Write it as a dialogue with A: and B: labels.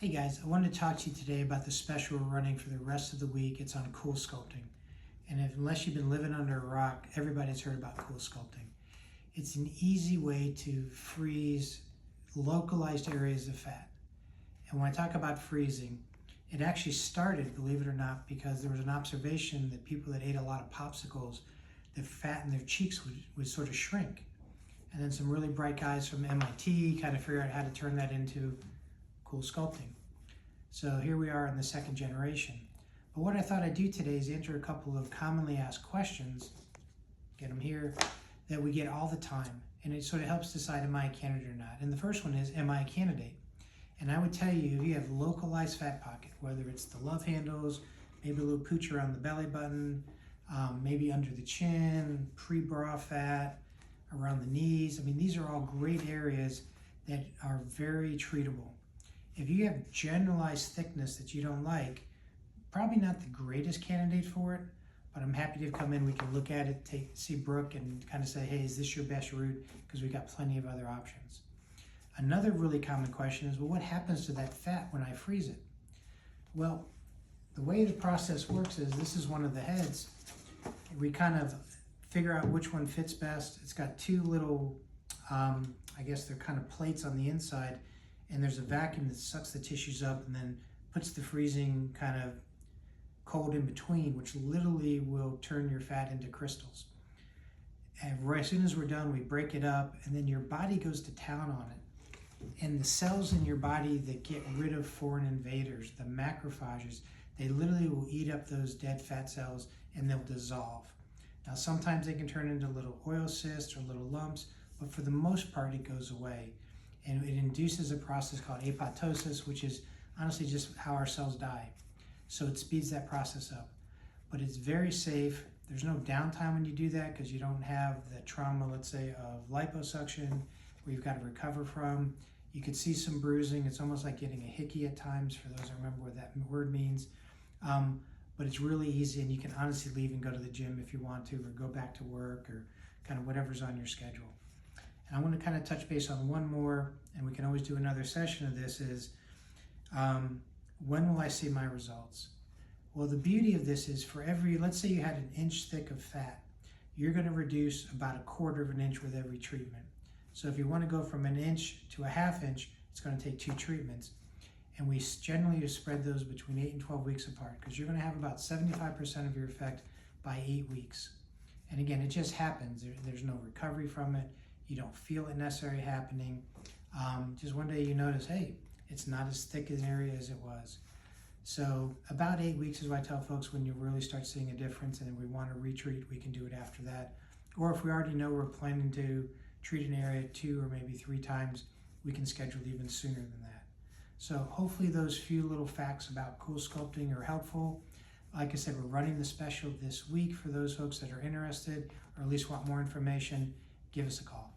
A: Hey guys, I wanted to talk to you today about the special we're running for the rest of the week. It's on CoolSculpting. And unless you've been living under a rock, everybody's heard about CoolSculpting. It's an easy way to freeze localized areas of fat. And when I talk about freezing, it actually started, believe it or not, because there was an observation that people that ate a lot of popsicles, the fat in their cheeks would sort of shrink. And then some really bright guys from MIT kind of figured out how to turn that into CoolSculpting. So here we are in the second generation. But what I thought I'd do today is answer a couple of commonly asked questions, get them here, that we get all the time. And it sort of helps decide, am I a candidate or not? And the first one is, am I a candidate? And I would tell you, if you have localized fat pocket, whether it's the love handles, maybe a little pooch around the belly button, maybe under the chin, pre-bra fat, around the knees. I mean, these are all great areas that are very treatable. If you have generalized thickness that you don't like, probably not the greatest candidate for it, but I'm happy to come in. We can look at it, see Brooke, and kind of say, hey, is this your best route? Because we've got plenty of other options. Another really common question is, well, what happens to that fat when I freeze it? Well, the way the process works is, this is one of the heads. We kind of figure out which one fits best. It's got two little, I guess they're kind of plates on the inside, and there's a vacuum that sucks the tissues up and then puts the freezing kind of cold in between, which literally will turn your fat into crystals. And right as soon as we're done, we break it up, and then your body goes to town on it. And the cells in your body that get rid of foreign invaders, the macrophages, they literally will eat up those dead fat cells and they'll dissolve. Now, sometimes they can turn into little oil cysts or little lumps, but for the most part, it goes away. And it induces a process called apoptosis, which is honestly just how our cells die. So it speeds that process up. But it's very safe. There's no downtime when you do that because you don't have the trauma, let's say, of liposuction where you've got to recover from. You could see some bruising. It's almost like getting a hickey at times, for those who remember what that word means. But it's really easy, and you can honestly leave and go to the gym if you want to, or go back to work, or kind of whatever's on your schedule. And I want to kind of touch base on one more, and we can always do another session of this, is when will I see my results? Well, the beauty of this is for every, let's say you had an inch thick of fat, you're going to reduce about 1/4 of an inch with every treatment. So if you want to go from an inch to a 1/2 inch, it's going to take 2 treatments. And we generally spread those between 8 and 12 weeks apart, because you're going to have about 75% of your effect by 8 weeks. And again, it just happens. There's no recovery from it. You don't feel it necessarily happening. Just one day you notice, hey, it's not as thick an area as it was. So about 8 weeks is what I tell folks when you really start seeing a difference, and we want to retreat, we can do it after that. Or if we already know we're planning to treat an area 2 or maybe 3 times, we can schedule even sooner than that. So hopefully those few little facts about CoolSculpting are helpful. Like I said, we're running the special this week for those folks that are interested, or at least want more information. Give us a call.